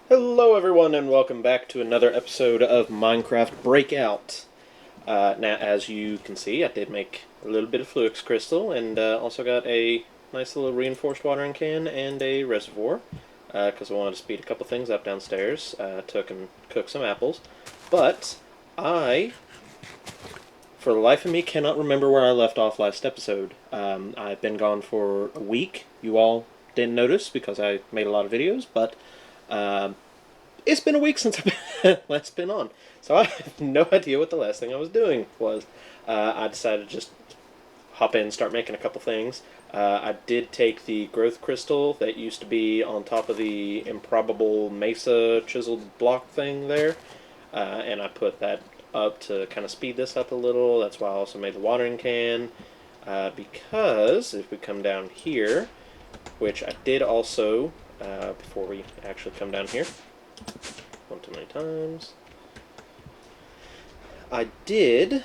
Hello everyone and welcome back to another episode of Minecraft Breakout. Now as you can see, I did make a little bit of Fluix Crystal and also got a nice little reinforced watering can and a reservoir because I wanted to speed a couple things up downstairs. Took and cooked some apples. But I, for the life of me, cannot remember where I left off last episode. I've been gone for a week. You all didn't notice because I made a lot of videos, but it's been a week since I've last been on, so I have no idea what the last thing I was doing was. I decided to just hop in and start making a couple things. I did take the growth crystal that used to be on top of the improbable mesa chiseled block thing there, and I put that up to kind of speed this up a little. That's why I also made the watering can, because if we come down here, which I did also, before we actually come down here, one too many times. I did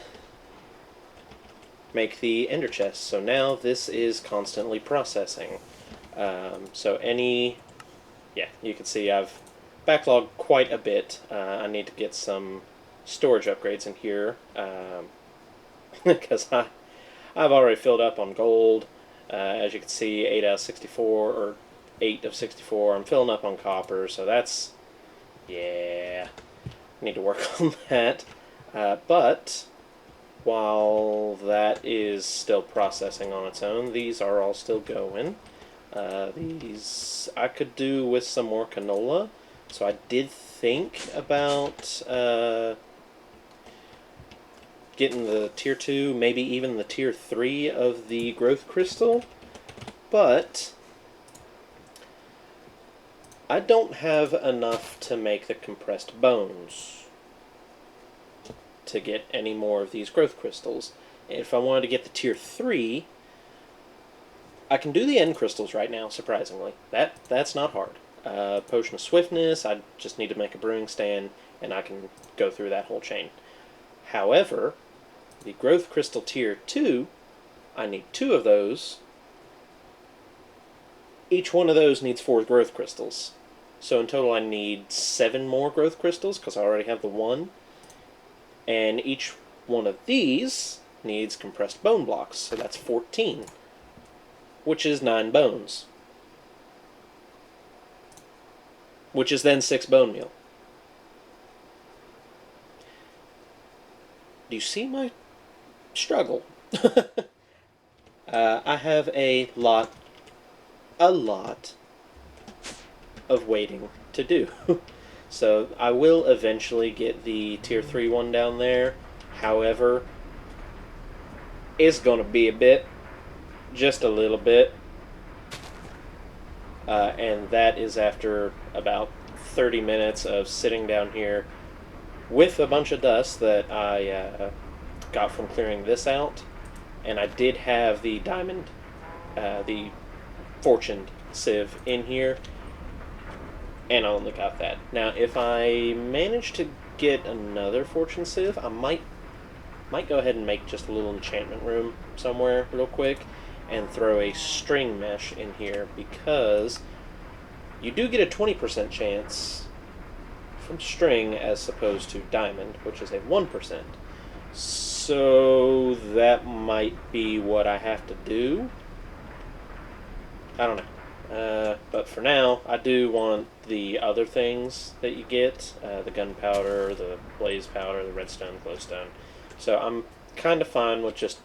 make the ender chest, so now this is constantly processing. You can see I've backlogged quite a bit. I need to get some storage upgrades in here because I've already filled up on gold. As you can see, 8 out of 64, or 8 of 64. I'm filling up on copper, so that's... yeah, need to work on that. But while that is still processing on its own, these are all still going. These I could do with some more canola, so I did think about getting the tier 2, maybe even the tier 3 of the growth crystal, but I don't have enough to make the compressed bones to get any more of these growth crystals. If I wanted to get the tier 3, I can do the end crystals right now, surprisingly. That's not hard. Potion of Swiftness, I just need to make a brewing stand, and I can go through that whole chain. However, the growth crystal tier 2, I need 2 of those. Each one of those needs 4 growth crystals. So in total I need 7 more growth crystals, because I already have the 1. And each one of these needs compressed bone blocks, so that's 14. Which is 9 bones. Which is then 6 bone meal. Do you see my struggle? I have a lot of waiting to do. So I will eventually get the tier 3 one down there. However, it's going to be a bit, just a little bit. And that is after about 30 minutes of sitting down here with a bunch of dust that I got from clearing this out. And I did have the diamond, the fortune sieve in here, and I only got that. Now, if I manage to get another fortune sieve, I might go ahead and make just a little enchantment room somewhere real quick and throw a string mesh in here, because you do get a 20% chance from string as opposed to diamond, which is a 1%. So that might be what I have to do. I don't know. But for now, I do want the other things that you get, the gunpowder, the blaze powder, the redstone, glowstone. So I'm kind of fine with just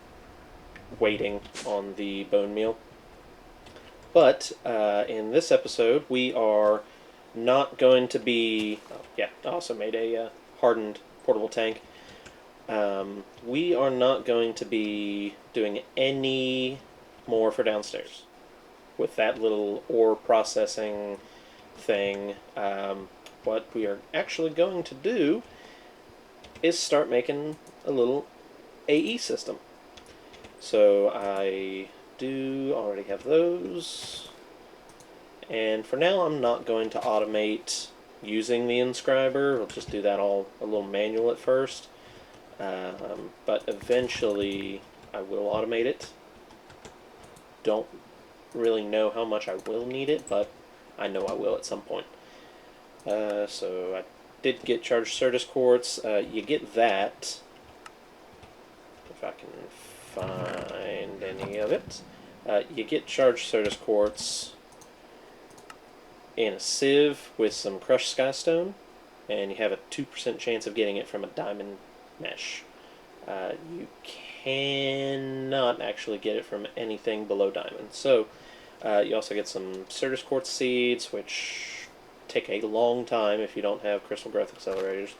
waiting on the bone meal. But in this episode, we are not going to be... oh, yeah, I also made a hardened portable tank. We are not going to be doing any more for downstairs with that little ore processing thing. What we are actually going to do is start making a little AE system. So I do already have those, and for now I'm not going to automate using the inscriber. We'll just do that all a little manual at first, but eventually I will automate it. Don't really know how much I will need it, but I know I will at some point. So I did get charged Certus quartz. You get that, if I can find any of it. You get charged Certus quartz in a sieve with some crushed skystone, and you have a 2% chance of getting it from a diamond mesh. You cannot actually get it from anything below diamond. So you also get some Certus quartz seeds, which take a long time if you don't have crystal growth accelerators.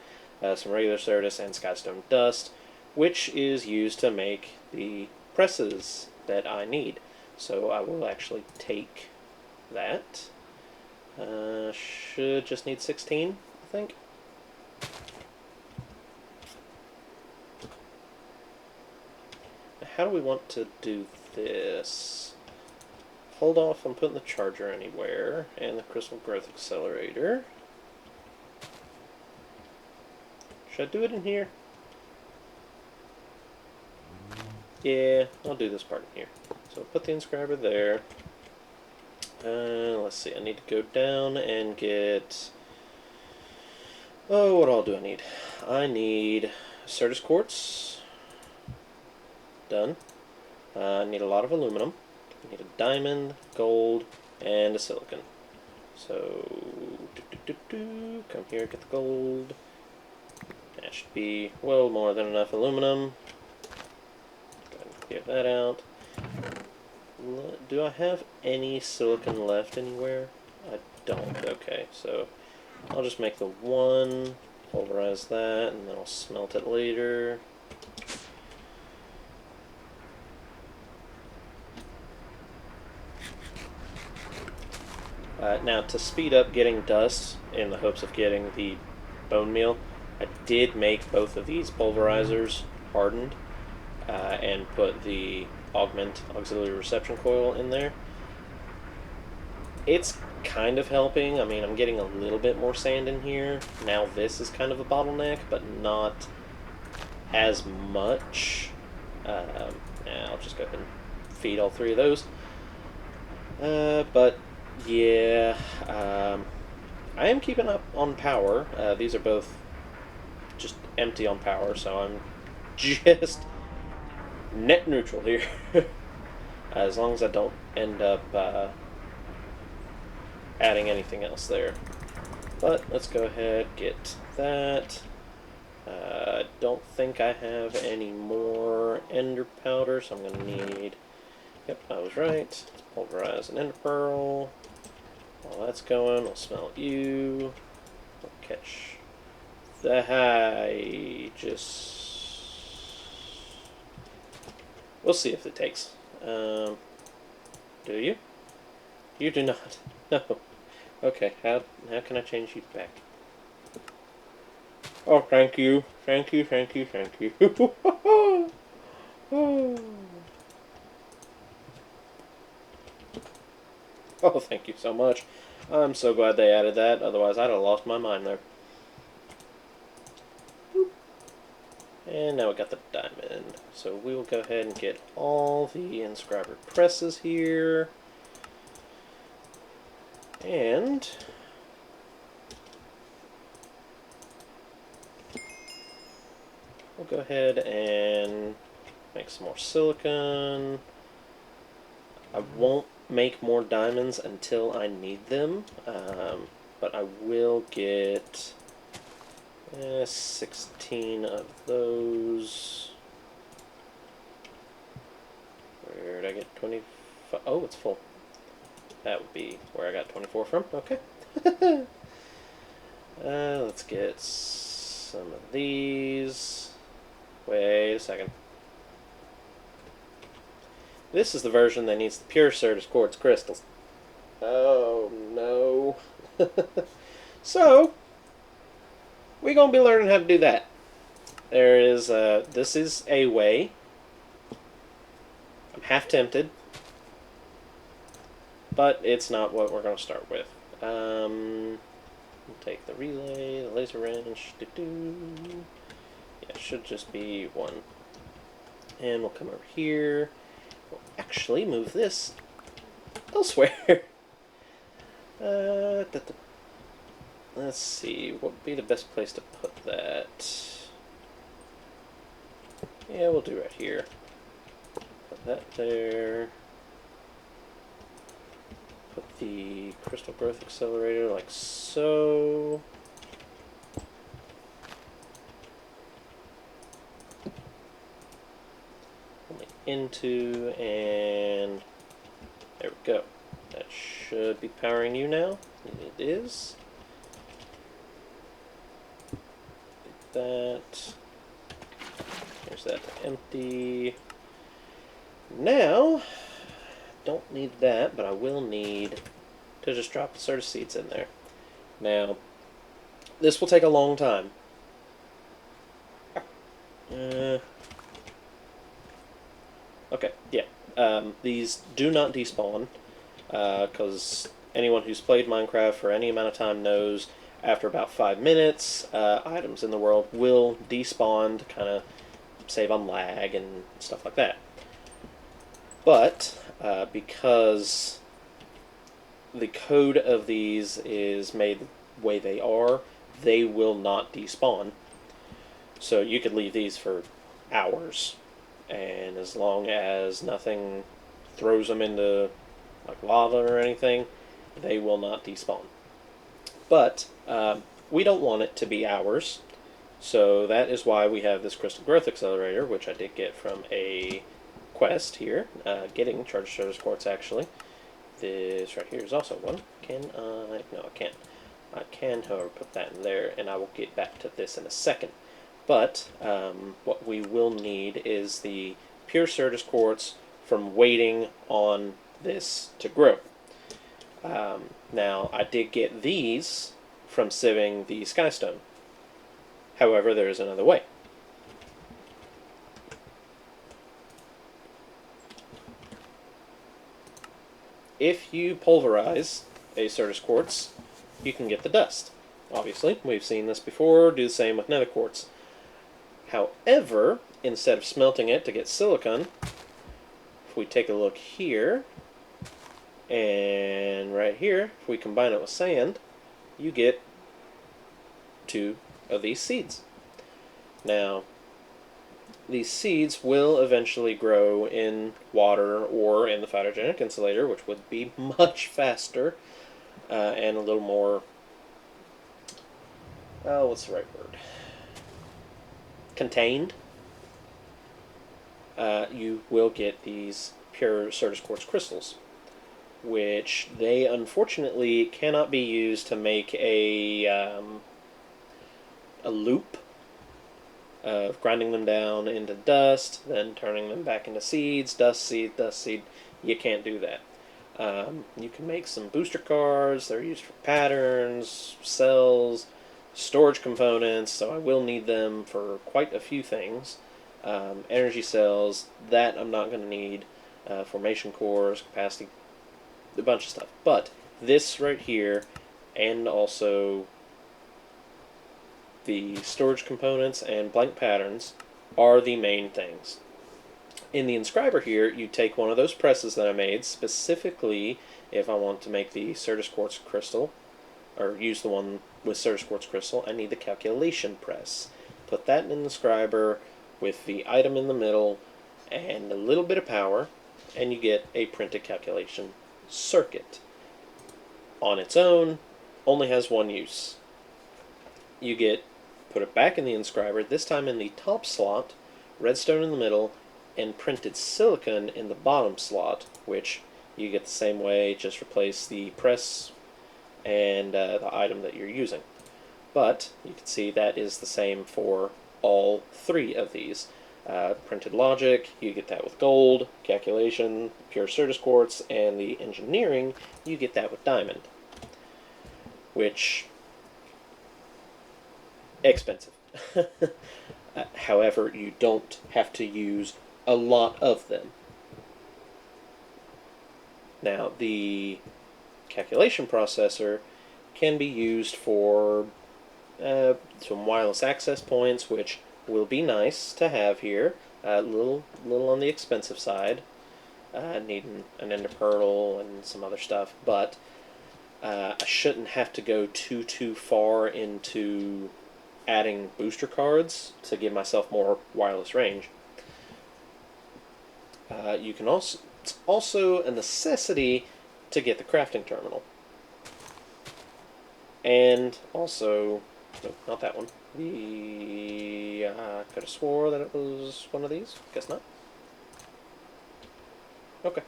Some regular Certus and skystone dust, which is used to make the presses that I need. So I will actually take that. Should just need 16, I think. How do we want to do this? Hold off on putting the charger anywhere and the crystal growth accelerator. Should I do it in here? Yeah, I'll do this part in here. So put the inscriber there. Let's see, I need to go down and get... Oh, what all do I need? I need Certus quartz. Done. I need a lot of aluminum. I need a diamond, gold, and a silicon. So, come here, get the gold. That should be well more than enough aluminum. Go ahead and get that out. Do I have any silicon left anywhere? I don't. Okay, so I'll just make the one, pulverize that, and then I'll smelt it later. Now, to speed up getting dust in the hopes of getting the bone meal, I did make both of these pulverizers hardened and put the augment auxiliary reception coil in there. It's kind of helping. I mean, I'm getting a little bit more sand in here. Now this is kind of a bottleneck, but not as much. I'll just go ahead and feed all three of those. But yeah, I am keeping up on power. These are both just empty on power, so I'm just net neutral here. As long as I don't end up adding anything else there. But let's go ahead, get that. I don't think I have any more ender powder, so I'm going to need... Yep, I was right. Let's pulverize an ender pearl. While that's going, we'll smell you. We'll catch the high. We'll see if it takes. Do you? You do not. No. Okay, how can I change you back? Oh, thank you. Thank you, thank you, thank you. Oh, thank you so much. I'm so glad they added that, otherwise I'd have lost my mind there. And now we got the diamond. So we will go ahead and get all the inscriber presses here. And we'll go ahead and make some more silicon. I won't make more diamonds until I need them, but I will get 16 of those. Where did I get 25? Oh, it's full. That would be where I got 24 from. Okay. Let's get some of these. Wait a second. This is the version that needs the pure Certus quartz crystals. Oh, no. So, we're going to be learning how to do that. There is, this is a way. I'm half tempted. But it's not what we're going to start with. We'll take the relay, the laser wrench. Yeah, it should just be one. And we'll come over here. We'll actually move this elsewhere. let's see, what would be the best place to put that? Yeah, we'll do right here. Put that there. Put the crystal growth accelerator like so. Only into, and there we go. That should be powering you now. It is. That. There's that empty. Now, don't need that, but I will need to just drop the Certus seeds in there. Now, this will take a long time. Okay, yeah. These do not despawn, because anyone who's played Minecraft for any amount of time knows after about 5 minutes, items in the world will despawn to kind of save on lag and stuff like that. But because the code of these is made the way they are, they will not despawn. So you could leave these for hours, and as long as nothing throws them into like lava or anything, they will not despawn. But we don't want it to be hours, so that is why we have this crystal growth accelerator, which I did get from a quest here, getting charged Certus quartz actually. This right here is also one. Can I? No, I can't. I can, however, put that in there, and I will get back to this in a second. But what we will need is the pure Certus quartz from waiting on this to grow. Now, I did get these from sieving the skystone. However, there is another way. If you pulverize a Certus quartz, you can get the dust. Obviously, we've seen this before. Do the same with nether quartz. However, instead of smelting it to get silicon, if we take a look here, and right here, if we combine it with sand, you get 2 of these seeds. Now, these seeds will eventually grow in water or in the photogenic insulator, which would be much faster and a little more, what's the right word? Contained. You will get these pure Certus quartz crystals, which they unfortunately cannot be used to make a loop of grinding them down into dust, then turning them back into seeds, dust seed, dust seed. You can't do that. You can make some booster cards. They're used for patterns, cells, storage components, so I will need them for quite a few things. Energy cells, that I'm not going to need. Formation cores, capacity, a bunch of stuff. But this right here, and also the storage components and blank patterns, are the main things. In the inscriber here, you take one of those presses that I made, specifically if I want to make the Certus quartz crystal, or use the one with Certus quartz crystal, I need the calculation press. Put that in the inscriber with the item in the middle and a little bit of power, and you get a printed calculation circuit. On its own, only has one use. You put it back in the inscriber, this time in the top slot, redstone in the middle, and printed silicon in the bottom slot, which you get the same way, just replace the press and the item that you're using. But you can see that is the same for all 3 of these. Printed logic, you get that with gold, calculation, pure Certus quartz, and the engineering, you get that with diamond. Which, expensive. However, you don't have to use a lot of them. Now, the calculation processor can be used for some wireless access points, which will be nice to have here. A little on the expensive side, needing an ender pearl and some other stuff, but I shouldn't have to go too far into adding booster cards to give myself more wireless range. You can also It's also a necessity to get the crafting terminal. And also, nope, not that one. I could have swore that it was one of these. Guess not. Okay.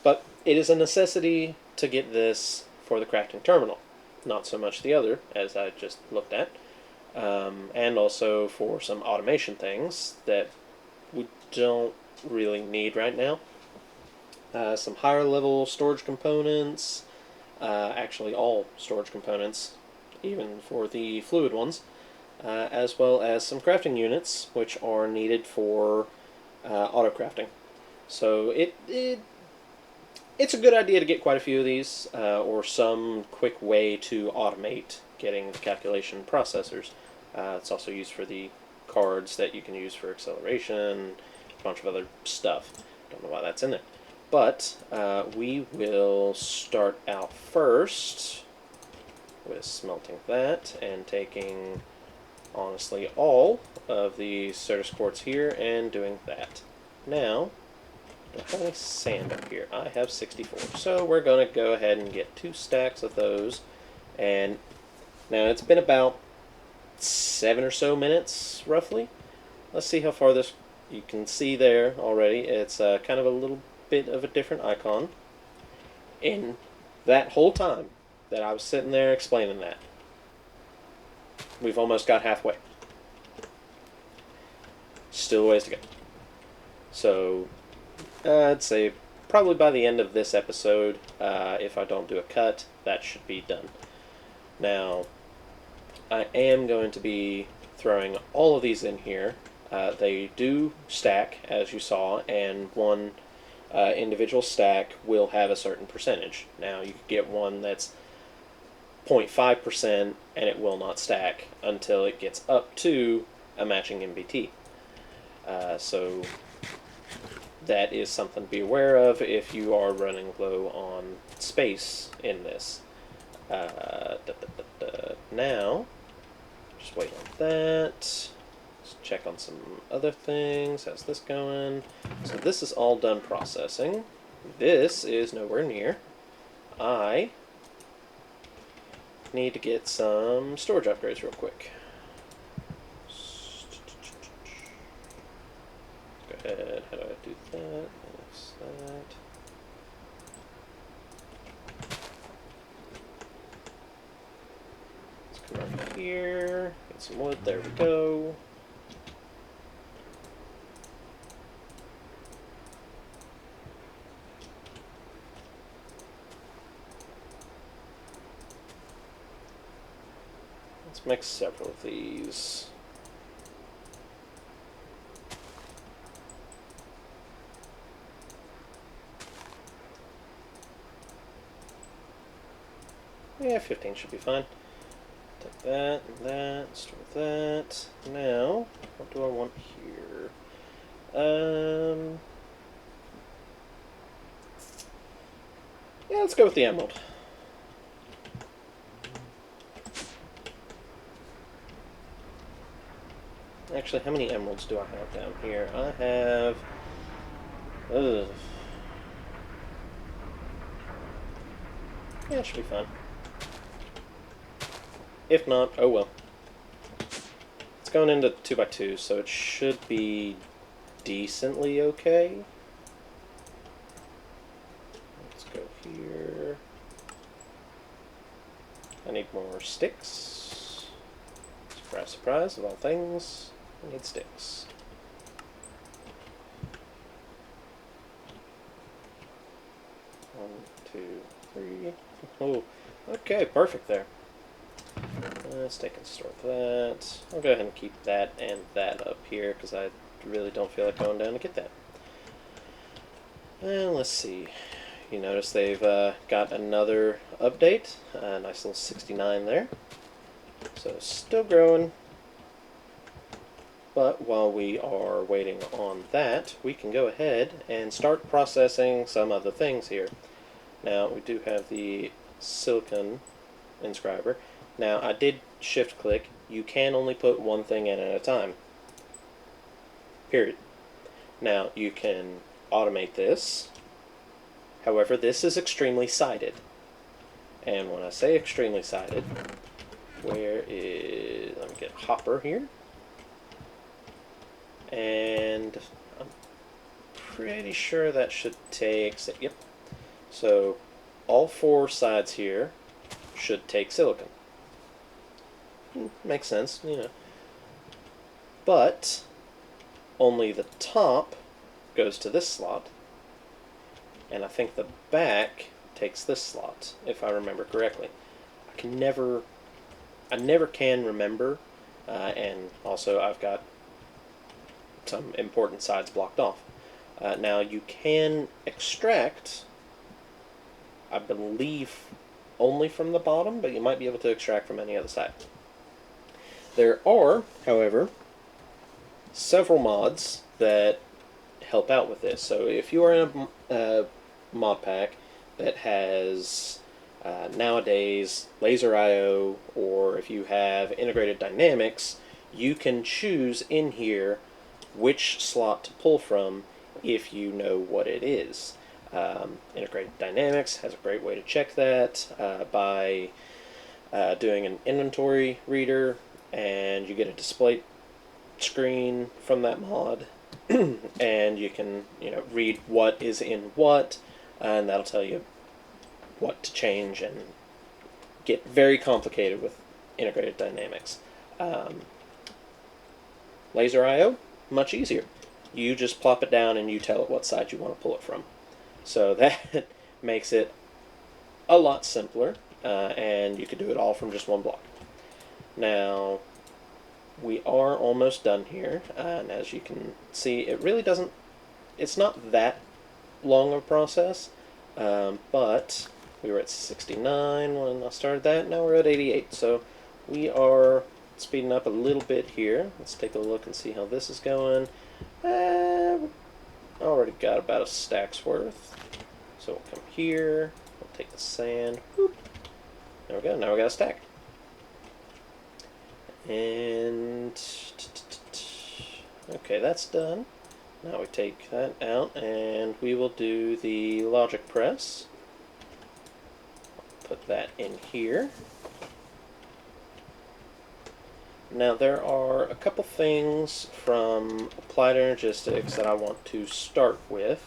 But it is a necessity to get this for the crafting terminal. Not so much the other, as I just looked at. And also for some automation things that we don't really need right now. Some higher level storage components, actually all storage components, even for the fluid ones, as well as some crafting units, which are needed for auto crafting. So it's a good idea to get quite a few of these, or some quick way to automate getting the calculation processors. It's also used for the cards that you can use for acceleration, a bunch of other stuff. Don't know why that's in there. But we will start out first with smelting that and taking, honestly, all of the Certus quartz here and doing that. Now, do I have any sand up here? I have 64. So we're going to go ahead and get 2 stacks of those. And now it's been about 7 or so minutes, roughly. Let's see how far this... You can see there already. It's kind of a little bit of a different icon. In that whole time that I was sitting there explaining that, we've almost got halfway. Still a ways to go. So I'd say probably by the end of this episode, if I don't do a cut, that should be done. Now, I am going to be throwing all of these in here. They do stack, as you saw, and one individual stack will have a certain percentage. Now, you could get one that's 0.5% and it will not stack until it gets up to a matching MBT. So that is something to be aware of if you are running low on space in this. Now, just wait on that. Let's check on some other things. How's this going? So this is all done processing. This is nowhere near. I need to get some storage upgrades real quick. Go ahead. How do I do that? That's that. Let's come over here. Get some wood. There we go. Let's mix several of these. Yeah, 15 should be fine. Take that and that, store that. Now, what do I want here? Yeah, let's go with the emerald. Actually, how many emeralds do I have down here? I have... Yeah, it should be fine. If not, oh well. It's going into 2x2, so it should be decently okay. Let's go here. I need more sticks. Surprise, surprise, of all things. I need sticks. One, two, three. Oh, okay, perfect there. Let's take and store that. I'll go ahead and keep that and that up here because I really don't feel like going down to get that. And let's see. You notice they've got another update. A nice little 69 there. So still growing. But while we are waiting on that, we can go ahead and start processing some other things here. Now, we do have the silicon inscriber. Now, I did shift click. You can only put one thing in at a time. Period. Now, you can automate this. However, this is extremely sided. And when I say extremely sided, let me get Hopper here. And I'm pretty sure that should take, yep. So all four sides here should take silicon. Makes sense, you know. But only the top goes to this slot, and I think the back takes this slot, if I remember correctly. I never can remember, and also I've got some important sides blocked off. Now you can extract, I believe, only from the bottom, but you might be able to extract from any other side. There are, however, several mods that help out with this. So if you are in a mod pack that has nowadays laser I/O, or if you have integrated dynamics, you can choose in here which slot to pull from if you know what it is. Integrated dynamics has a great way to check that by doing an inventory reader, and you get a display screen from that mod, and you can read what is in what, and that'll tell you what to change, and get very complicated with integrated dynamics. Laser I/O, much easier. You just plop it down and you tell it what side you want to pull it from. So that makes it a lot simpler, and you can do it all from just one block. Now, we are almost done here, and as you can see, it really doesn't, it's not that long of a process, but we were at 69 when I started that, now we're at 88, so we are speeding up a little bit here. Let's take a look and see how this is going. Already got about a stack's worth, so we'll come here, we'll take the sand, whoop. There we go, now we got a stack. And okay, that's done. Now we take that out and we will do the logic press. Put that in here. Now there are a couple things from Applied Energistics that I want to start with.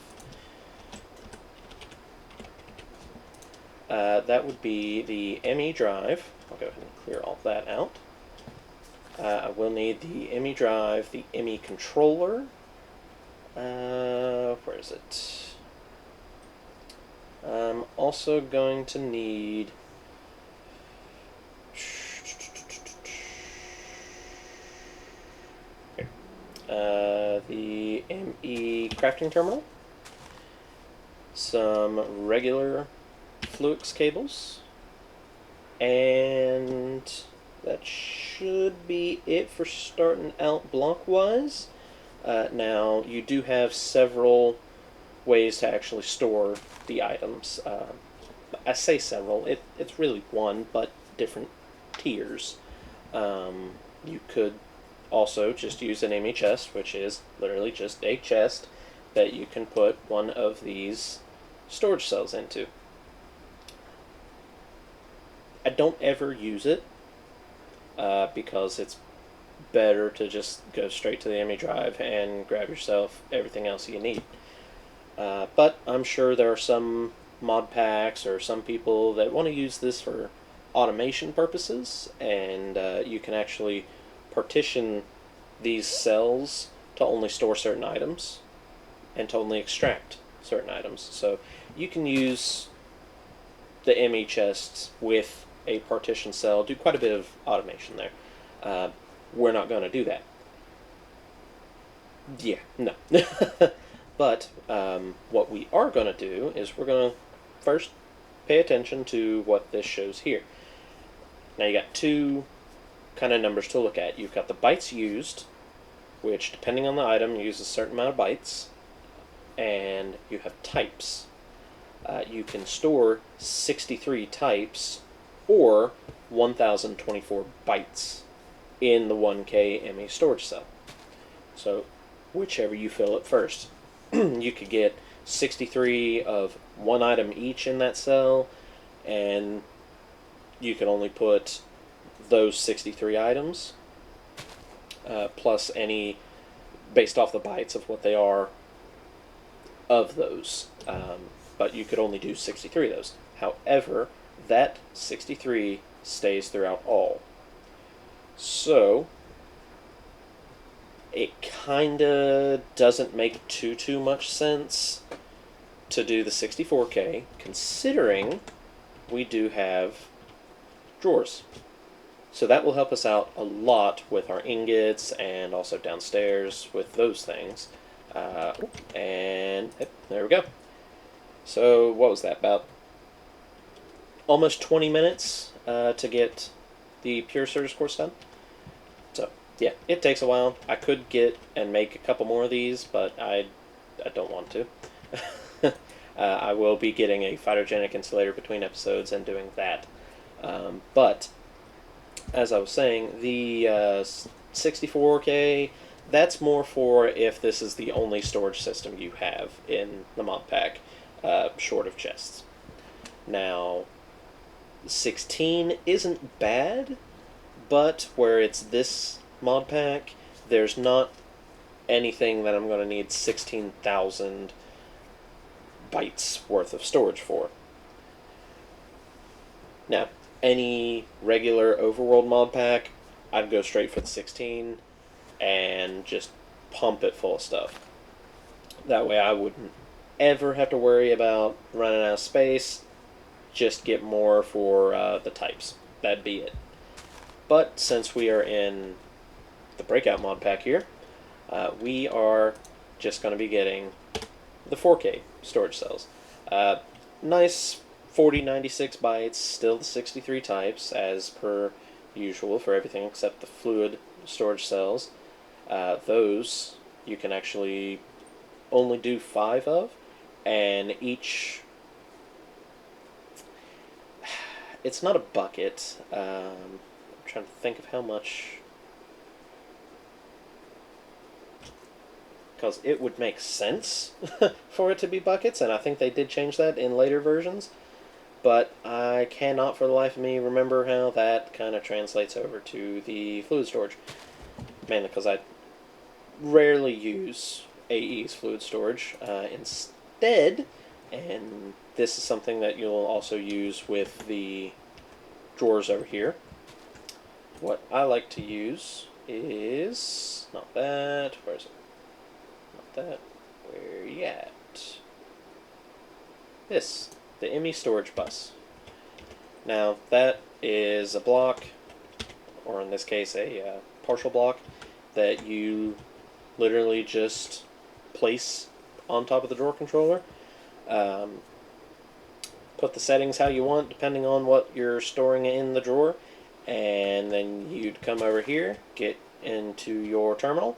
That would be the ME drive. I'll go ahead and clear all that out. I will need the ME drive, the ME controller. Where is it? I'm also going to need the ME crafting terminal, some regular Fluix cables, and that should be it for starting out block-wise. Now, you do have several ways to actually store the items. I say several, it's really one, but different tiers. You could also just use an ME chest, which is literally just a chest that you can put one of these storage cells into. I don't ever use it because it's better to just go straight to the ME drive and grab yourself everything else you need. But I'm sure there are some mod packs or some people that want to use this for automation purposes, and you can actually partition these cells to only store certain items and to only extract certain items. So you can use the ME chests with a partition cell, do quite a bit of automation there. We're not going to do that. Yeah, no. But what we are going to do is we're going to first pay attention to what this shows here. Now you got two kind of numbers to look at. You've got the bytes used, which depending on the item uses a certain amount of bytes, and you have types. you can store 63 types or 1024 bytes in the 1K ME storage cell. So whichever you fill up first. You could get 63 of one item each in that cell, and you can only put those 63 items plus any based off the bytes of what they are of those. But you could only do 63 of those. However, that 63 stays throughout all. So it kinda doesn't make too much sense to do the 64K, considering we do have drawers. So that will help us out a lot with our ingots and also downstairs with those things. And there we go. So what was that, about almost 20 minutes to get the Pure Surge course done? So yeah, it takes a while. I could get and make a couple more of these, but I don't want to. I will be getting a phytogenic insulator between episodes and doing that. But as I was saying, the 64K, that's more for if this is the only storage system you have in the mod pack, short of chests. Now, 16 isn't bad, but where it's this mod pack, there's not anything that I'm going to need 16,000 bytes worth of storage for. Now, any regular overworld mod pack, I'd go straight for the 16 and just pump it full of stuff. That way I wouldn't ever have to worry about running out of space. Just get more for the types. That'd be it. But since we are in the Breakout mod pack here, we are just going to be getting the 4K storage cells. Nice 4096 bytes, still the 63 types as per usual for everything except the fluid storage cells. Those you can actually only do 5 of, and each, it's not a bucket. I'm trying to think of how much, because it would make sense for it to be buckets, and I think they did change that in later versions, but I cannot for the life of me remember how that kind of translates over to the fluid storage, mainly because I rarely use AE's fluid storage. Instead, and this is something that you'll also use with the drawers over here, what I like to use is, not that, where is it? Not that, where are you at? This, the ME storage bus. Now, that is a block, or in this case a partial block, that you literally just place on top of the drawer controller. Put the settings how you want depending on what you're storing in the drawer, and then you'd come over here, get into your terminal,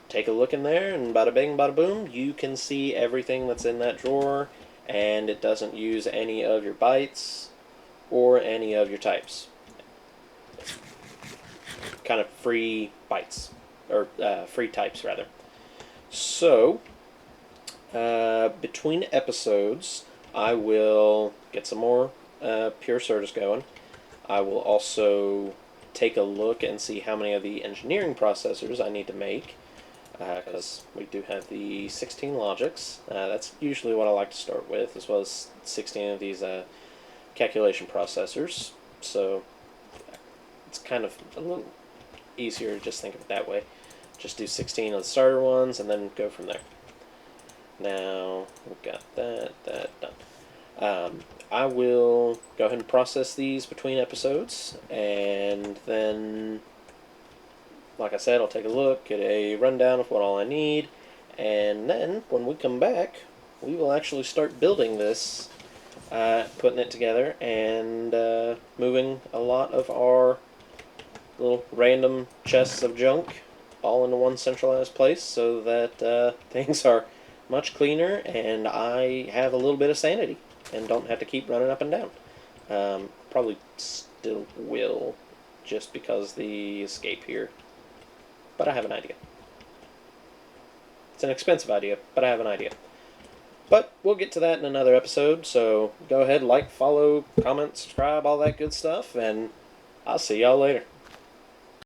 take a look in there, and bada bing bada boom, you can see everything that's in that drawer, and it doesn't use any of your bytes or any of your types. Kind of free bytes, or free types rather. So between episodes, I will get some more Pure Certus going. I will also take a look and see how many of the engineering processors I need to make, because we do have the 16 logics. That's usually what I like to start with, as well as 16 of these calculation processors. So it's kind of a little easier to just think of it that way. Just do 16 of the starter ones and then go from there. Now we've got that done. I will go ahead and process these between episodes, and then, like I said, I'll take a look, get a rundown of what all I need, and then when we come back, we will actually start building this, putting it together, and moving a lot of our little random chests of junk all into one centralized place so that things are much cleaner, and I have a little bit of sanity and don't have to keep running up and down. Probably still will, just because the escape here. But I have an idea. It's an expensive idea, but I have an idea. But we'll get to that in another episode, so go ahead, like, follow, comment, subscribe, all that good stuff, and I'll see y'all later.